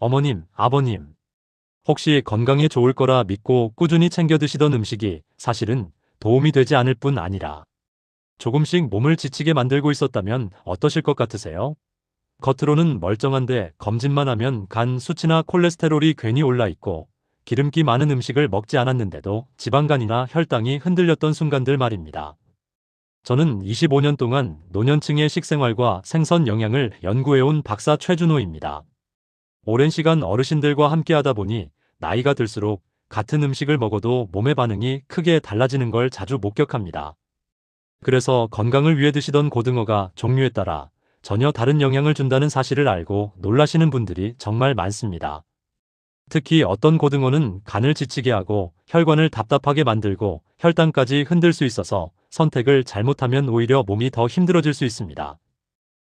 어머님, 아버님, 혹시 건강에 좋을 거라 믿고 꾸준히 챙겨 드시던 음식이 사실은 도움이 되지 않을 뿐 아니라 조금씩 몸을 지치게 만들고 있었다면 어떠실 것 같으세요? 겉으로는 멀쩡한데 검진만 하면 간 수치나 콜레스테롤이 괜히 올라 있고 기름기 많은 음식을 먹지 않았는데도 지방간이나 혈당이 흔들렸던 순간들 말입니다. 저는 25년 동안 노년층의 식생활과 생선 영양을 연구해온 박사 최준호입니다. 오랜 시간 어르신들과 함께 하다 보니 나이가 들수록 같은 음식을 먹어도 몸의 반응이 크게 달라지는 걸 자주 목격합니다. 그래서 건강을 위해 드시던 고등어가 종류에 따라 전혀 다른 영향을 준다는 사실을 알고 놀라시는 분들이 정말 많습니다. 특히 어떤 고등어는 간을 지치게 하고 혈관을 답답하게 만들고 혈당까지 흔들 수 있어서 선택을 잘못하면 오히려 몸이 더 힘들어질 수 있습니다.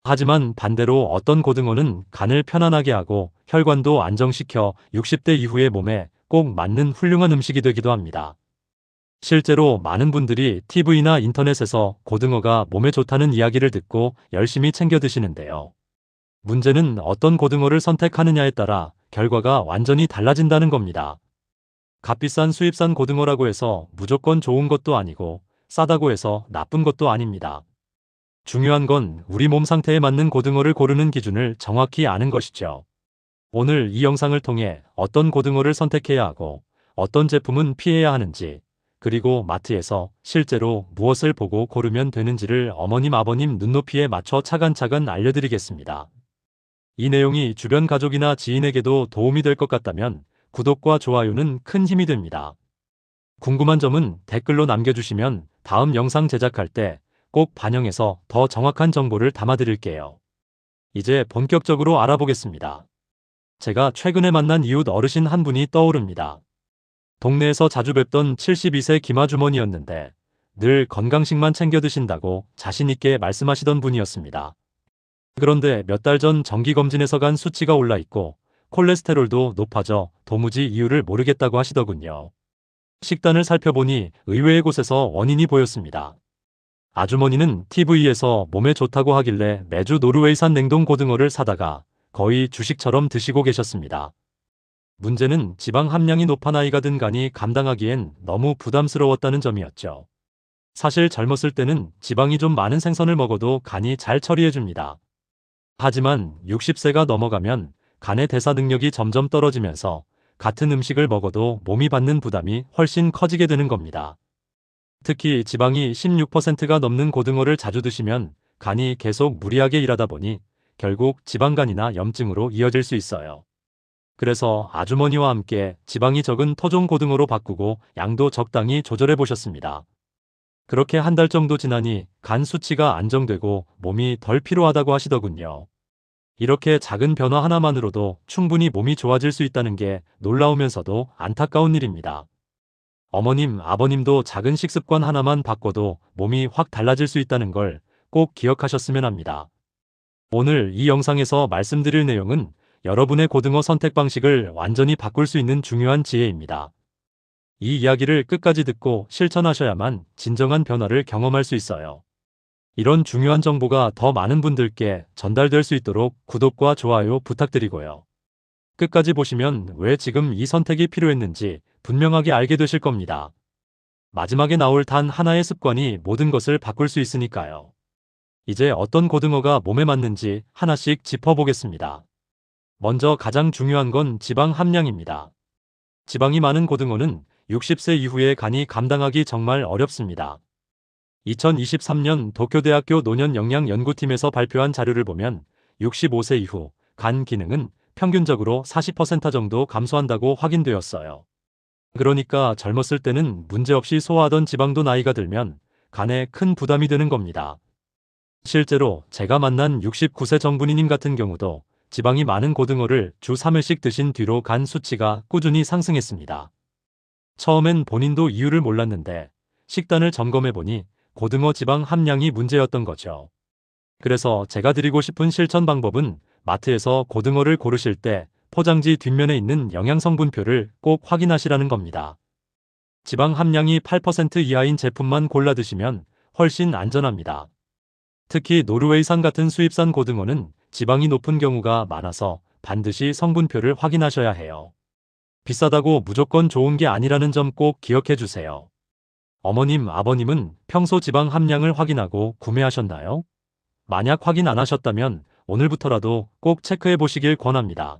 하지만 반대로 어떤 고등어는 간을 편안하게 하고 혈관도 안정시켜 60대 이후의 몸에 꼭 맞는 훌륭한 음식이 되기도 합니다. 실제로 많은 분들이 TV나 인터넷에서 고등어가 몸에 좋다는 이야기를 듣고 열심히 챙겨 드시는데요. 문제는 어떤 고등어를 선택하느냐에 따라 결과가 완전히 달라진다는 겁니다. 값비싼 수입산 고등어라고 해서 무조건 좋은 것도 아니고 싸다고 해서 나쁜 것도 아닙니다. 중요한 건 우리 몸 상태에 맞는 고등어를 고르는 기준을 정확히 아는 것이죠. 오늘 이 영상을 통해 어떤 고등어를 선택해야 하고 어떤 제품은 피해야 하는지, 그리고 마트에서 실제로 무엇을 보고 고르면 되는지를 어머님 아버님 눈높이에 맞춰 차근차근 알려드리겠습니다. 이 내용이 주변 가족이나 지인에게도 도움이 될 것 같다면 구독과 좋아요는 큰 힘이 됩니다. 궁금한 점은 댓글로 남겨주시면 다음 영상 제작할 때 꼭 반영해서 더 정확한 정보를 담아드릴게요. 이제 본격적으로 알아보겠습니다. 제가 최근에 만난 이웃 어르신 한 분이 떠오릅니다. 동네에서 자주 뵙던 72세 김아주머니였는데 늘 건강식만 챙겨 드신다고 자신있게 말씀하시던 분이었습니다. 그런데 몇 달 전 정기검진에서 간 수치가 올라 있고 콜레스테롤도 높아져 도무지 이유를 모르겠다고 하시더군요. 식단을 살펴보니 의외의 곳에서 원인이 보였습니다. 아주머니는 TV에서 몸에 좋다고 하길래 매주 노르웨이산 냉동 고등어를 사다가 거의 주식처럼 드시고 계셨습니다. 문제는 지방 함량이 높아 나이가 든 간이 감당하기엔 너무 부담스러웠다는 점이었죠. 사실 젊었을 때는 지방이 좀 많은 생선을 먹어도 간이 잘 처리해줍니다. 하지만 60세가 넘어가면 간의 대사 능력이 점점 떨어지면서 같은 음식을 먹어도 몸이 받는 부담이 훨씬 커지게 되는 겁니다. 특히 지방이 16%가 넘는 고등어를 자주 드시면 간이 계속 무리하게 일하다 보니 결국 지방간이나 염증으로 이어질 수 있어요. 그래서 아주머니와 함께 지방이 적은 토종 고등어로 바꾸고 양도 적당히 조절해 보셨습니다. 그렇게 한 달 정도 지나니 간 수치가 안정되고 몸이 덜 피로하다고 하시더군요. 이렇게 작은 변화 하나만으로도 충분히 몸이 좋아질 수 있다는 게 놀라우면서도 안타까운 일입니다. 어머님, 아버님도 작은 식습관 하나만 바꿔도 몸이 확 달라질 수 있다는 걸 꼭 기억하셨으면 합니다. 오늘 이 영상에서 말씀드릴 내용은 여러분의 고등어 선택 방식을 완전히 바꿀 수 있는 중요한 지혜입니다. 이 이야기를 끝까지 듣고 실천하셔야만 진정한 변화를 경험할 수 있어요. 이런 중요한 정보가 더 많은 분들께 전달될 수 있도록 구독과 좋아요 부탁드리고요. 끝까지 보시면 왜 지금 이 선택이 필요했는지 분명하게 알게 되실 겁니다. 마지막에 나올 단 하나의 습관이 모든 것을 바꿀 수 있으니까요. 이제 어떤 고등어가 몸에 맞는지 하나씩 짚어보겠습니다. 먼저 가장 중요한 건 지방 함량입니다. 지방이 많은 고등어는 60세 이후에 간이 감당하기 정말 어렵습니다. 2023년 도쿄대학교 노년영양연구팀에서 발표한 자료를 보면 65세 이후 간 기능은 평균적으로 40% 정도 감소한다고 확인되었어요. 그러니까 젊었을 때는 문제없이 소화하던 지방도 나이가 들면 간에 큰 부담이 되는 겁니다. 실제로 제가 만난 69세 정분이님 같은 경우도 지방이 많은 고등어를 주 3회씩 드신 뒤로 간 수치가 꾸준히 상승했습니다. 처음엔 본인도 이유를 몰랐는데 식단을 점검해보니 고등어 지방 함량이 문제였던 거죠. 그래서 제가 드리고 싶은 실천 방법은 마트에서 고등어를 고르실 때 포장지 뒷면에 있는 영양성분표를 꼭 확인하시라는 겁니다. 지방 함량이 8% 이하인 제품만 골라 드시면 훨씬 안전합니다. 특히 노르웨이산 같은 수입산 고등어는 지방이 높은 경우가 많아서 반드시 성분표를 확인하셔야 해요. 비싸다고 무조건 좋은 게 아니라는 점 꼭 기억해 주세요. 어머님, 아버님은 평소 지방 함량을 확인하고 구매하셨나요? 만약 확인 안 하셨다면 오늘부터라도 꼭 체크해 보시길 권합니다.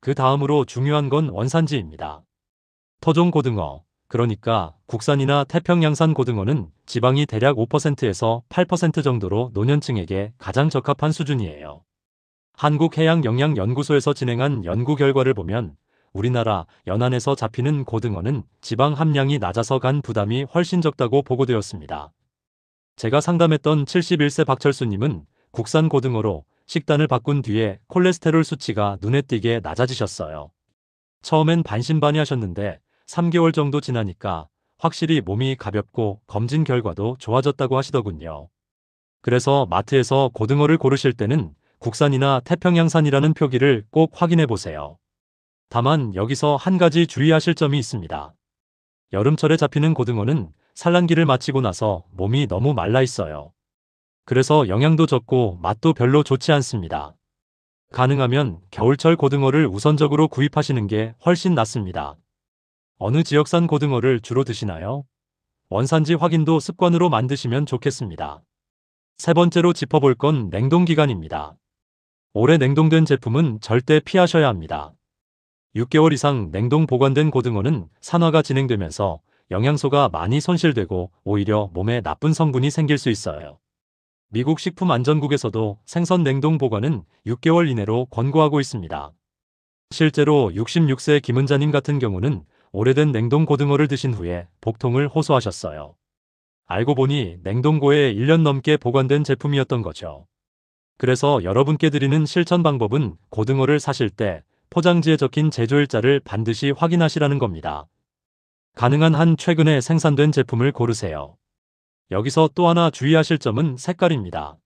그 다음으로 중요한 건 원산지입니다. 토종 고등어, 그러니까 국산이나 태평양산 고등어는 지방이 대략 5%에서 8% 정도로 노년층에게 가장 적합한 수준이에요. 한국해양영양연구소에서 진행한 연구 결과를 보면 우리나라 연안에서 잡히는 고등어는 지방 함량이 낮아서 간 부담이 훨씬 적다고 보고되었습니다. 제가 상담했던 71세 박철수님은 국산 고등어로 식단을 바꾼 뒤에 콜레스테롤 수치가 눈에 띄게 낮아지셨어요. 처음엔 반신반의하셨는데 3개월 정도 지나니까 확실히 몸이 가볍고 검진 결과도 좋아졌다고 하시더군요. 그래서 마트에서 고등어를 고르실 때는 국산이나 태평양산이라는 표기를 꼭 확인해 보세요. 다만 여기서 한 가지 주의하실 점이 있습니다. 여름철에 잡히는 고등어는 산란기를 마치고 나서 몸이 너무 말라 있어요. 그래서 영양도 적고 맛도 별로 좋지 않습니다. 가능하면 겨울철 고등어를 우선적으로 구입하시는 게 훨씬 낫습니다. 어느 지역산 고등어를 주로 드시나요? 원산지 확인도 습관으로 만드시면 좋겠습니다. 세 번째로 짚어볼 건 냉동기간입니다. 오래 냉동된 제품은 절대 피하셔야 합니다. 6개월 이상 냉동 보관된 고등어는 산화가 진행되면서 영양소가 많이 손실되고 오히려 몸에 나쁜 성분이 생길 수 있어요. 미국 식품안전국에서도 생선 냉동 보관은 6개월 이내로 권고하고 있습니다. 실제로 66세 김은자님 같은 경우는 오래된 냉동 고등어를 드신 후에 복통을 호소하셨어요. 알고 보니 냉동고에 1년 넘게 보관된 제품이었던 거죠. 그래서 여러분께 드리는 실천 방법은 고등어를 사실 때 포장지에 적힌 제조일자를 반드시 확인하시라는 겁니다. 가능한 한 최근에 생산된 제품을 고르세요. 여기서 또 하나 주의하실 점은 색깔입니다.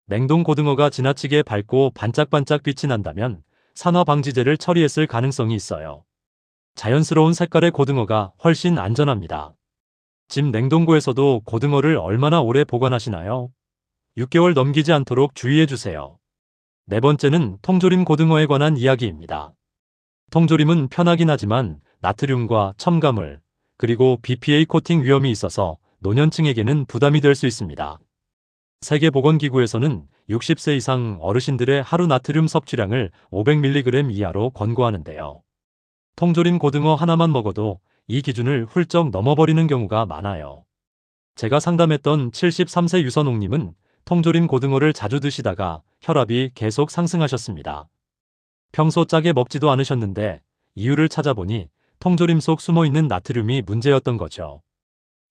냉동 고등어가 지나치게 밝고 반짝반짝 빛이 난다면 산화 방지제를 처리했을 가능성이 있어요. 자연스러운 색깔의 고등어가 훨씬 안전합니다. 집 냉동고에서도 고등어를 얼마나 오래 보관하시나요? 6개월 넘기지 않도록 주의해 주세요. 네 번째는 통조림 고등어에 관한 이야기입니다. 통조림은 편하긴 하지만 나트륨과 첨가물, 그리고 BPA 코팅 위험이 있어서 노년층에게는 부담이 될 수 있습니다. 세계보건기구에서는 60세 이상 어르신들의 하루 나트륨 섭취량을 500mg 이하로 권고하는데요. 통조림 고등어 하나만 먹어도 이 기준을 훌쩍 넘어버리는 경우가 많아요. 제가 상담했던 73세 유선옥님은 통조림 고등어를 자주 드시다가 혈압이 계속 상승하셨습니다. 평소 짜게 먹지도 않으셨는데 이유를 찾아보니 통조림 속 숨어있는 나트륨이 문제였던 거죠.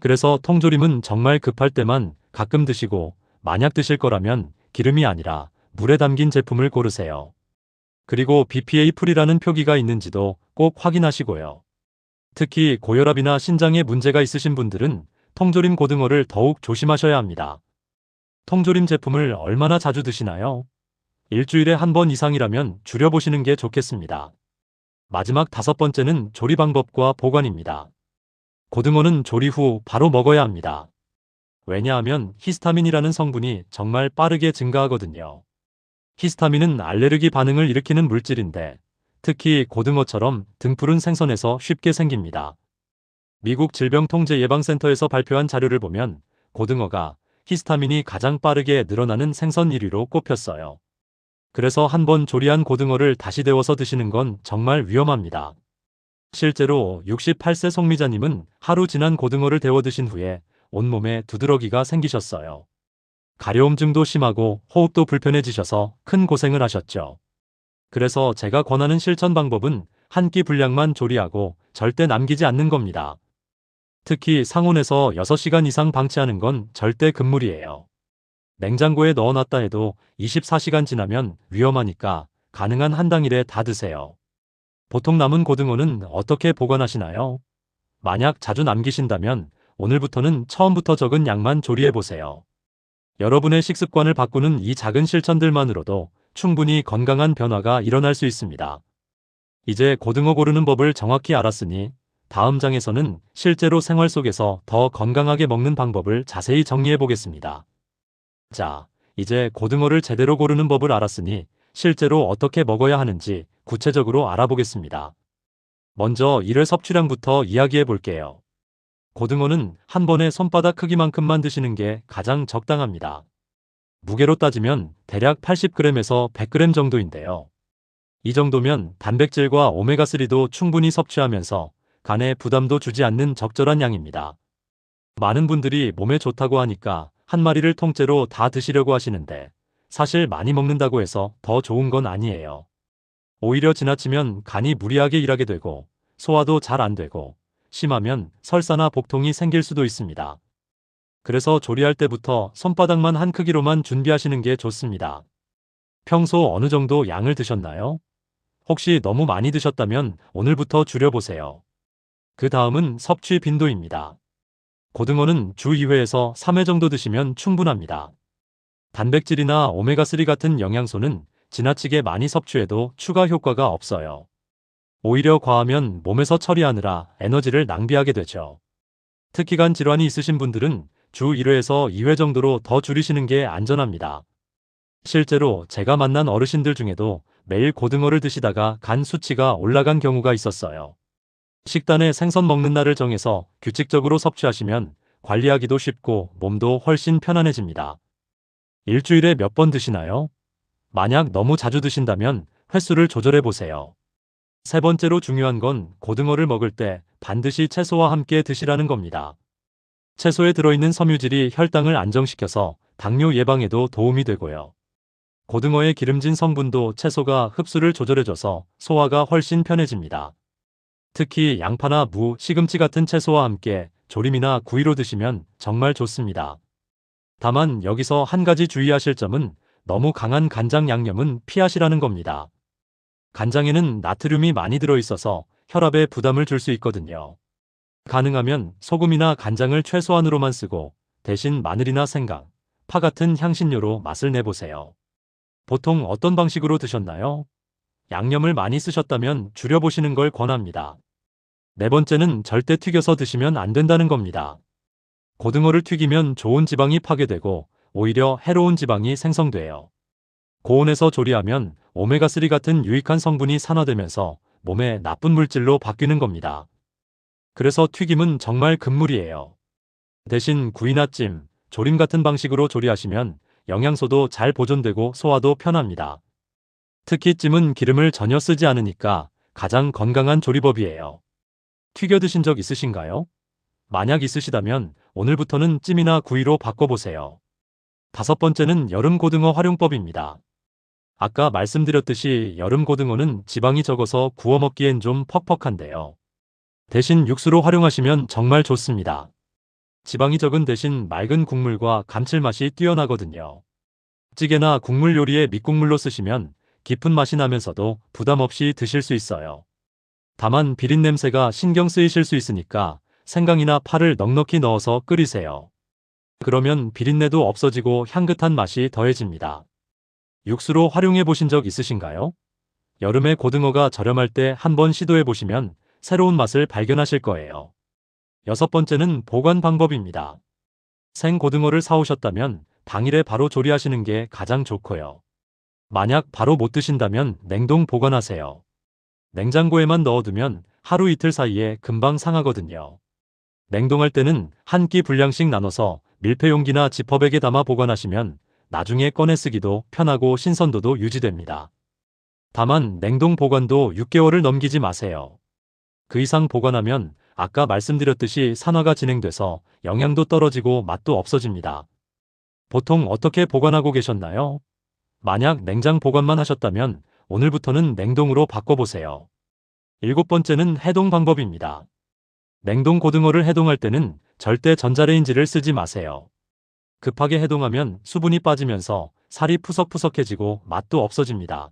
그래서 통조림은 정말 급할 때만 가끔 드시고 만약 드실 거라면 기름이 아니라 물에 담긴 제품을 고르세요. 그리고 BPA 프리라는 표기가 있는지도 꼭 확인하시고요. 특히 고혈압이나 신장에 문제가 있으신 분들은 통조림 고등어를 더욱 조심하셔야 합니다. 통조림 제품을 얼마나 자주 드시나요? 일주일에 한 번 이상이라면 줄여보시는 게 좋겠습니다. 마지막 다섯 번째는 조리 방법과 보관입니다. 고등어는 조리 후 바로 먹어야 합니다. 왜냐하면 히스타민이라는 성분이 정말 빠르게 증가하거든요. 히스타민은 알레르기 반응을 일으키는 물질인데 특히 고등어처럼 등푸른 생선에서 쉽게 생깁니다. 미국 질병통제예방센터에서 발표한 자료를 보면 고등어가 히스타민이 가장 빠르게 늘어나는 생선 1위로 꼽혔어요. 그래서 한번 조리한 고등어를 다시 데워서 드시는 건 정말 위험합니다. 실제로 68세 송미자님은 하루 지난 고등어를 데워 드신 후에 온몸에 두드러기가 생기셨어요. 가려움증도 심하고 호흡도 불편해지셔서 큰 고생을 하셨죠. 그래서 제가 권하는 실천 방법은 한 끼 분량만 조리하고 절대 남기지 않는 겁니다. 특히 상온에서 6시간 이상 방치하는 건 절대 금물이에요. 냉장고에 넣어놨다 해도 24시간 지나면 위험하니까 가능한 한 당일에 다 드세요. 보통 남은 고등어는 어떻게 보관하시나요? 만약 자주 남기신다면 오늘부터는 처음부터 적은 양만 조리해보세요. 여러분의 식습관을 바꾸는 이 작은 실천들만으로도 충분히 건강한 변화가 일어날 수 있습니다. 이제 고등어 고르는 법을 정확히 알았으니 다음 장에서는 실제로 생활 속에서 더 건강하게 먹는 방법을 자세히 정리해 보겠습니다. 자, 이제 고등어를 제대로 고르는 법을 알았으니 실제로 어떻게 먹어야 하는지 구체적으로 알아보겠습니다. 먼저 일회 섭취량부터 이야기해 볼게요. 고등어는 한 번에 손바닥 크기만큼만 드시는 게 가장 적당합니다. 무게로 따지면 대략 80g에서 100g 정도인데요. 이 정도면 단백질과 오메가3도 충분히 섭취하면서 간에 부담도 주지 않는 적절한 양입니다. 많은 분들이 몸에 좋다고 하니까 한 마리를 통째로 다 드시려고 하시는데 사실 많이 먹는다고 해서 더 좋은 건 아니에요. 오히려 지나치면 간이 무리하게 일하게 되고 소화도 잘 안 되고 심하면 설사나 복통이 생길 수도 있습니다. 그래서 조리할 때부터 손바닥만 한 크기로만 준비하시는 게 좋습니다. 평소 어느 정도 양을 드셨나요? 혹시 너무 많이 드셨다면 오늘부터 줄여보세요. 그 다음은 섭취 빈도입니다. 고등어는 주 2회에서 3회 정도 드시면 충분합니다. 단백질이나 오메가3 같은 영양소는 지나치게 많이 섭취해도 추가 효과가 없어요. 오히려 과하면 몸에서 처리하느라 에너지를 낭비하게 되죠. 특히 간 질환이 있으신 분들은 주 1회에서 2회 정도로 더 줄이시는 게 안전합니다. 실제로 제가 만난 어르신들 중에도 매일 고등어를 드시다가 간 수치가 올라간 경우가 있었어요. 식단에 생선 먹는 날을 정해서 규칙적으로 섭취하시면 관리하기도 쉽고 몸도 훨씬 편안해집니다. 일주일에 몇 번 드시나요? 만약 너무 자주 드신다면 횟수를 조절해 보세요. 세 번째로 중요한 건 고등어를 먹을 때 반드시 채소와 함께 드시라는 겁니다. 채소에 들어있는 섬유질이 혈당을 안정시켜서 당뇨 예방에도 도움이 되고요. 고등어의 기름진 성분도 채소가 흡수를 조절해줘서 소화가 훨씬 편해집니다. 특히 양파나 무, 시금치 같은 채소와 함께 조림이나 구이로 드시면 정말 좋습니다. 다만 여기서 한 가지 주의하실 점은 너무 강한 간장 양념은 피하시라는 겁니다. 간장에는 나트륨이 많이 들어있어서 혈압에 부담을 줄 수 있거든요. 가능하면 소금이나 간장을 최소한으로만 쓰고 대신 마늘이나 생강, 파 같은 향신료로 맛을 내보세요. 보통 어떤 방식으로 드셨나요? 양념을 많이 쓰셨다면 줄여보시는 걸 권합니다. 네 번째는 절대 튀겨서 드시면 안 된다는 겁니다. 고등어를 튀기면 좋은 지방이 파괴되고 오히려 해로운 지방이 생성돼요. 고온에서 조리하면 오메가3 같은 유익한 성분이 산화되면서 몸에 나쁜 물질로 바뀌는 겁니다. 그래서 튀김은 정말 금물이에요. 대신 구이나 찜, 조림 같은 방식으로 조리하시면 영양소도 잘 보존되고 소화도 편합니다. 특히 찜은 기름을 전혀 쓰지 않으니까 가장 건강한 조리법이에요. 튀겨 드신 적 있으신가요? 만약 있으시다면 오늘부터는 찜이나 구이로 바꿔보세요. 다섯 번째는 여름 고등어 활용법입니다. 아까 말씀드렸듯이 여름 고등어는 지방이 적어서 구워 먹기엔 좀 퍽퍽한데요. 대신 육수로 활용하시면 정말 좋습니다. 지방이 적은 대신 맑은 국물과 감칠맛이 뛰어나거든요. 찌개나 국물 요리에 밑국물로 쓰시면 깊은 맛이 나면서도 부담 없이 드실 수 있어요. 다만 비린 냄새가 신경 쓰이실 수 있으니까 생강이나 파를 넉넉히 넣어서 끓이세요. 그러면 비린내도 없어지고 향긋한 맛이 더해집니다. 육수로 활용해 보신 적 있으신가요? 여름에 고등어가 저렴할 때 한번 시도해 보시면 새로운 맛을 발견하실 거예요. 여섯 번째는 보관 방법입니다. 생 고등어를 사오셨다면 당일에 바로 조리하시는 게 가장 좋고요. 만약 바로 못 드신다면 냉동 보관하세요. 냉장고에만 넣어두면 하루 이틀 사이에 금방 상하거든요. 냉동할 때는 한 끼 분량씩 나눠서 밀폐용기나 지퍼백에 담아 보관하시면 나중에 꺼내 쓰기도 편하고 신선도도 유지됩니다. 다만 냉동 보관도 6개월을 넘기지 마세요. 그 이상 보관하면 아까 말씀드렸듯이 산화가 진행돼서 영양도 떨어지고 맛도 없어집니다. 보통 어떻게 보관하고 계셨나요? 만약 냉장 보관만 하셨다면 오늘부터는 냉동으로 바꿔보세요. 일곱 번째는 해동 방법입니다. 냉동 고등어를 해동할 때는 절대 전자레인지를 쓰지 마세요. 급하게 해동하면 수분이 빠지면서 살이 푸석푸석해지고 맛도 없어집니다.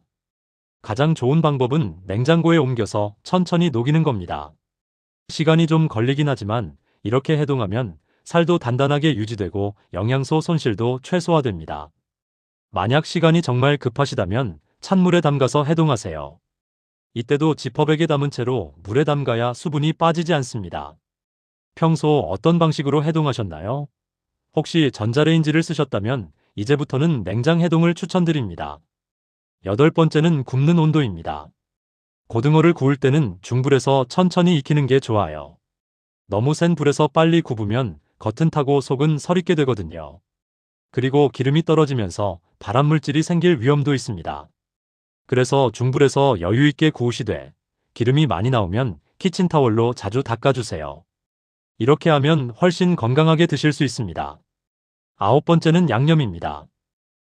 가장 좋은 방법은 냉장고에 옮겨서 천천히 녹이는 겁니다. 시간이 좀 걸리긴 하지만 이렇게 해동하면 살도 단단하게 유지되고 영양소 손실도 최소화됩니다. 만약 시간이 정말 급하시다면 찬물에 담가서 해동하세요. 이때도 지퍼백에 담은 채로 물에 담가야 수분이 빠지지 않습니다. 평소 어떤 방식으로 해동하셨나요? 혹시 전자레인지를 쓰셨다면 이제부터는 냉장 해동을 추천드립니다. 8번째는 굽는 온도입니다. 고등어를 구울 때는 중불에서 천천히 익히는 게 좋아요. 너무 센 불에서 빨리 굽으면 겉은 타고 속은 설익게 되거든요. 그리고 기름이 떨어지면서 발암물질이 생길 위험도 있습니다. 그래서 중불에서 여유 있게 구우시되 기름이 많이 나오면 키친타월로 자주 닦아주세요. 이렇게 하면 훨씬 건강하게 드실 수 있습니다. 9번째는 양념입니다.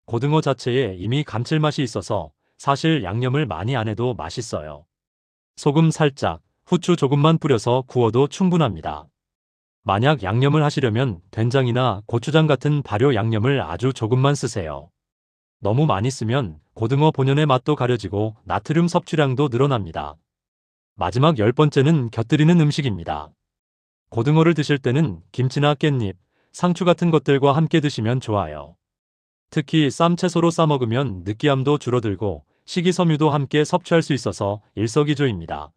고등어 자체에 이미 감칠맛이 있어서 사실 양념을 많이 안 해도 맛있어요. 소금 살짝, 후추 조금만 뿌려서 구워도 충분합니다. 만약 양념을 하시려면 된장이나 고추장 같은 발효 양념을 아주 조금만 쓰세요. 너무 많이 쓰면 고등어 본연의 맛도 가려지고 나트륨 섭취량도 늘어납니다. 마지막 10번째는 곁들이는 음식입니다. 고등어를 드실 때는 김치나 깻잎, 상추 같은 것들과 함께 드시면 좋아요. 특히 쌈채소로 싸먹으면 느끼함도 줄어들고 식이섬유도 함께 섭취할 수 있어서 일석이조입니다.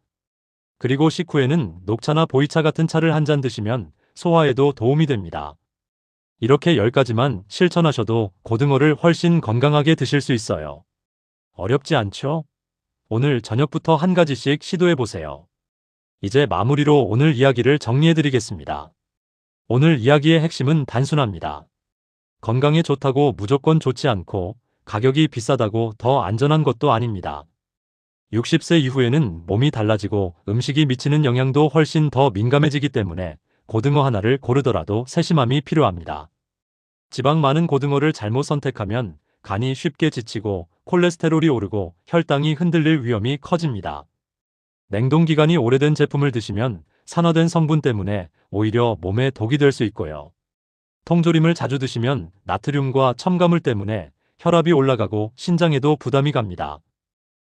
그리고 식후에는 녹차나 보이차 같은 차를 한 잔 드시면 소화에도 도움이 됩니다. 이렇게 10가지만 실천하셔도 고등어를 훨씬 건강하게 드실 수 있어요. 어렵지 않죠? 오늘 저녁부터 한 가지씩 시도해보세요. 이제 마무리로 오늘 이야기를 정리해드리겠습니다. 오늘 이야기의 핵심은 단순합니다. 건강에 좋다고 무조건 좋지 않고 가격이 비싸다고 더 안전한 것도 아닙니다. 60세 이후에는 몸이 달라지고 음식이 미치는 영향도 훨씬 더 민감해지기 때문에 고등어 하나를 고르더라도 세심함이 필요합니다. 지방 많은 고등어를 잘못 선택하면 간이 쉽게 지치고 콜레스테롤이 오르고 혈당이 흔들릴 위험이 커집니다. 냉동기간이 오래된 제품을 드시면 산화된 성분 때문에 오히려 몸에 독이 될 수 있고요. 통조림을 자주 드시면 나트륨과 첨가물 때문에 혈압이 올라가고 신장에도 부담이 갑니다.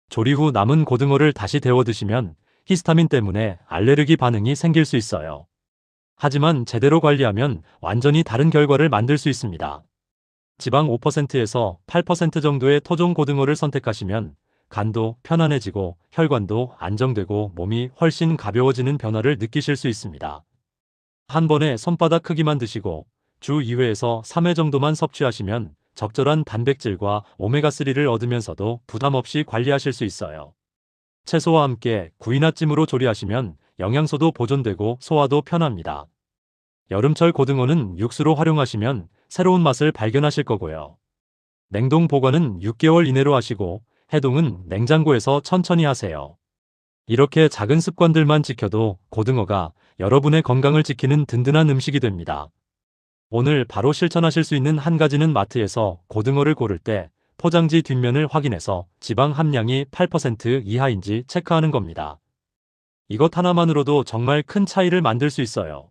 조리 후 남은 고등어를 다시 데워 드시면 히스타민 때문에 알레르기 반응이 생길 수 있어요. 하지만 제대로 관리하면 완전히 다른 결과를 만들 수 있습니다. 지방 5%에서 8% 정도의 토종 고등어를 선택하시면 간도 편안해지고 혈관도 안정되고 몸이 훨씬 가벼워지는 변화를 느끼실 수 있습니다. 한 번에 손바닥 크기만 드시고 주 2회에서 3회 정도만 섭취하시면 적절한 단백질과 오메가3를 얻으면서도 부담 없이 관리하실 수 있어요. 채소와 함께 구이나 찜으로 조리하시면 영양소도 보존되고 소화도 편합니다. 여름철 고등어는 육수로 활용하시면 새로운 맛을 발견하실 거고요. 냉동 보관은 6개월 이내로 하시고 해동은 냉장고에서 천천히 하세요. 이렇게 작은 습관들만 지켜도 고등어가 여러분의 건강을 지키는 든든한 음식이 됩니다. 오늘 바로 실천하실 수 있는 한 가지는 마트에서 고등어를 고를 때 포장지 뒷면을 확인해서 지방 함량이 8% 이하인지 체크하는 겁니다. 이것 하나만으로도 정말 큰 차이를 만들 수 있어요.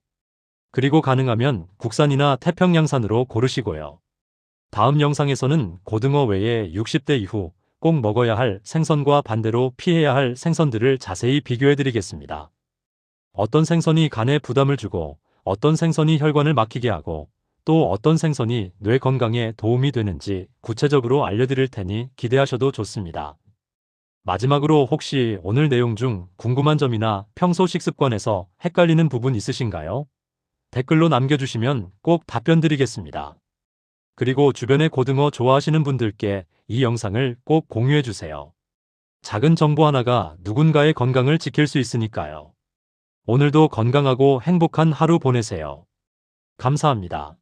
그리고 가능하면 국산이나 태평양산으로 고르시고요. 다음 영상에서는 고등어 외에 60대 이후 꼭 먹어야 할 생선과 반대로 피해야 할 생선들을 자세히 비교해 드리겠습니다. 어떤 생선이 간에 부담을 주고 어떤 생선이 혈관을 막히게 하고 또 어떤 생선이 뇌 건강에 도움이 되는지 구체적으로 알려드릴 테니 기대하셔도 좋습니다. 마지막으로 혹시 오늘 내용 중 궁금한 점이나 평소 식습관에서 헷갈리는 부분 있으신가요? 댓글로 남겨주시면 꼭 답변 드리겠습니다. 그리고 주변에 고등어 좋아하시는 분들께 이 영상을 꼭 공유해주세요. 작은 정보 하나가 누군가의 건강을 지킬 수 있으니까요. 오늘도 건강하고 행복한 하루 보내세요. 감사합니다.